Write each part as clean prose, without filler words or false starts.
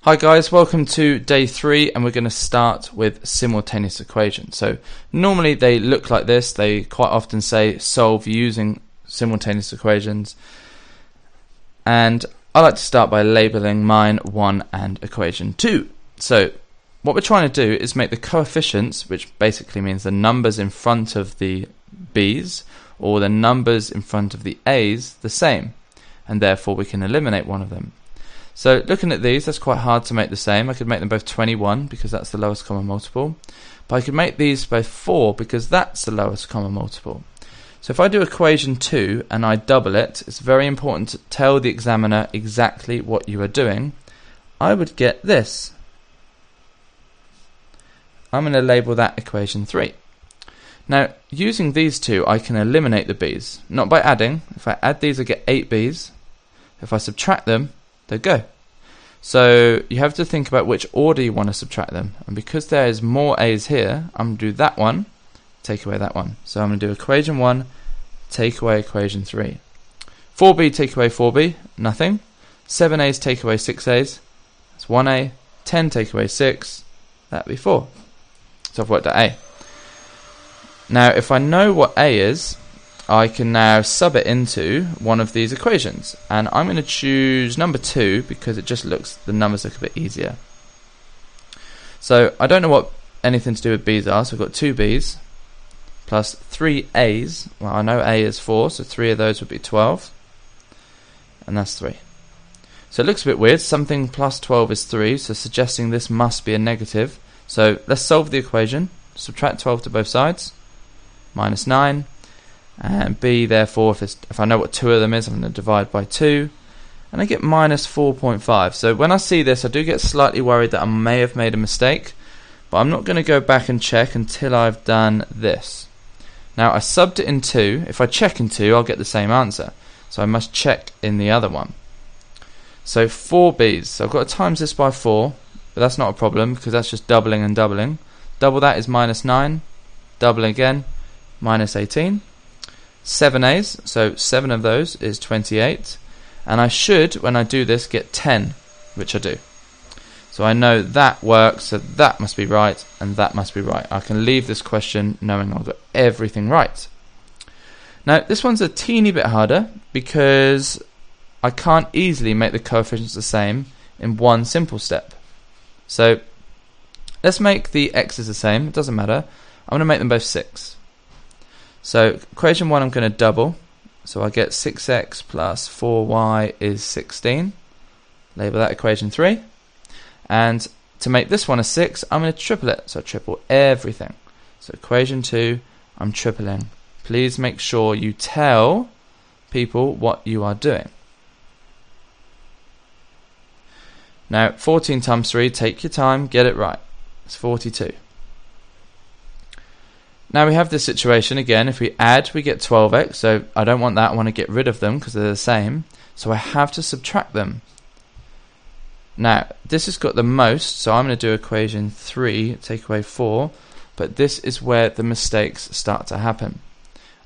Hi guys, welcome to day 3 and we're going to start with simultaneous equations. So normally they look like this. They quite often say solve using simultaneous equations, and I like to start by labeling mine 1 and equation 2. So what we're trying to do is make the coefficients, which basically means the numbers in front of the b's or the numbers in front of the a's, the same, and therefore we can eliminate one of them. So looking at these, that's quite hard to make the same. I could make them both 21 because that's the lowest common multiple, but I could make these both 4 because that's the lowest common multiple. So if I do equation 2 and I double it, it's very important to tell the examiner exactly what you are doing. I would get this. I'm going to label that equation 3. Now, using these two, I can eliminate the b's, not by adding. If I add these, I get 8 b's. If I subtract them, they go. So you have to think about which order you want to subtract them, and because there is more a's here, I'm going to do that one, take away that one. So I'm going to do equation 1, take away equation 3. 4b take away 4b, nothing. 7a's take away 6a's, that's 1a. 10 take away 6, that'd be 4. So I've worked out a. Now if I know what a is, I can now sub it into one of these equations, and I'm going to choose number 2 because it just looks, the numbers look a bit easier. So I don't know what anything to do with b's are, so I've got 2 b's plus 3 a's. Well, I know a is 4, so 3 of those would be 12, and that's 3. So it looks a bit weird, something plus 12 is 3, so suggesting this must be a negative. So let's solve the equation. Subtract 12 to both sides, minus 9. And b, therefore, if I know what 2 of them is, I'm going to divide by 2, and I get minus 4.5. So when I see this, I do get slightly worried that I may have made a mistake, but I'm not going to go back and check until I've done this. Now I subbed it in 2. If I check in 2, I'll get the same answer, so I must check in the other one. So 4b's, so I've got to times this by 4, but that's not a problem because that's just doubling and doubling. Double that is minus 9, double again, minus 18. 7a's, so 7 of those is 28, and I should, when I do this, get 10, which I do. So I know that works, so that must be right, and that must be right. I can leave this question knowing I've got everything right. Now this one's a teeny bit harder because I can't easily make the coefficients the same in one simple step. So let's make the x's the same, it doesn't matter. I'm going to make them both 6. So equation 1 I'm going to double, so I get 6x plus 4y is 16. Label that equation 3. And to make this one a 6, I'm going to triple it, so I triple everything. So equation 2, I'm tripling. Please make sure you tell people what you are doing. Now 14 times 3, take your time, get it right. It's 42. Now we have this situation again, if we add we get 12x, so I don't want that, I want to get rid of them because they're the same, so I have to subtract them. Now this has got the most, so I'm going to do equation 3, take away 4, but this is where the mistakes start to happen.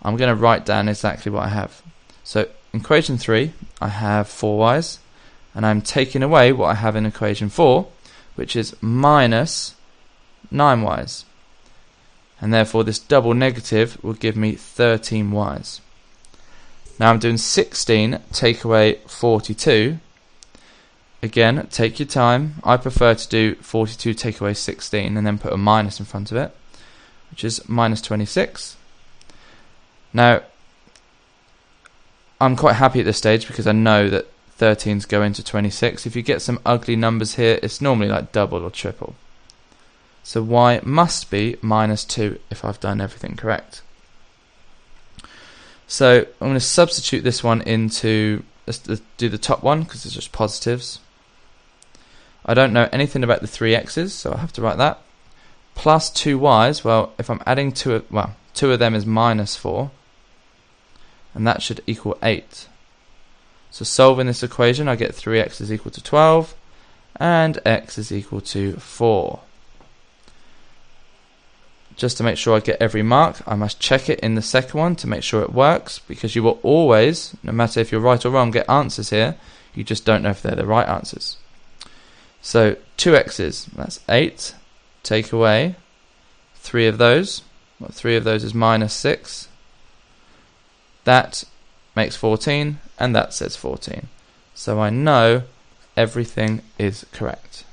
I'm going to write down exactly what I have. So in equation 3 I have 4y's, and I'm taking away what I have in equation 4, which is minus 9y's. And therefore this double negative will give me 13y's. Now I'm doing 16 take away 42. Again, take your time. I prefer to do 42 take away 16 and then put a minus in front of it, which is minus 26. Now I'm quite happy at this stage because I know that 13's go into 26. If you get some ugly numbers here, it's normally like double or triple. So y must be minus 2 if I've done everything correct. So I'm going to substitute this one into, let's do the top one because it's just positives. I don't know anything about the 3x's, so I have to write that. Plus 2y's, well, if I'm adding 2 of them is minus 4, and that should equal 8. So solving this equation, I get 3x is equal to 12, and x is equal to 4. Just to make sure I get every mark, I must check it in the second one to make sure it works, because you will always, no matter if you're right or wrong, get answers here. You just don't know if they're the right answers. So 2 x's, that's 8. Take away 3 of those. Well, 3 of those is minus 6. That makes 14, and that says 14. So I know everything is correct.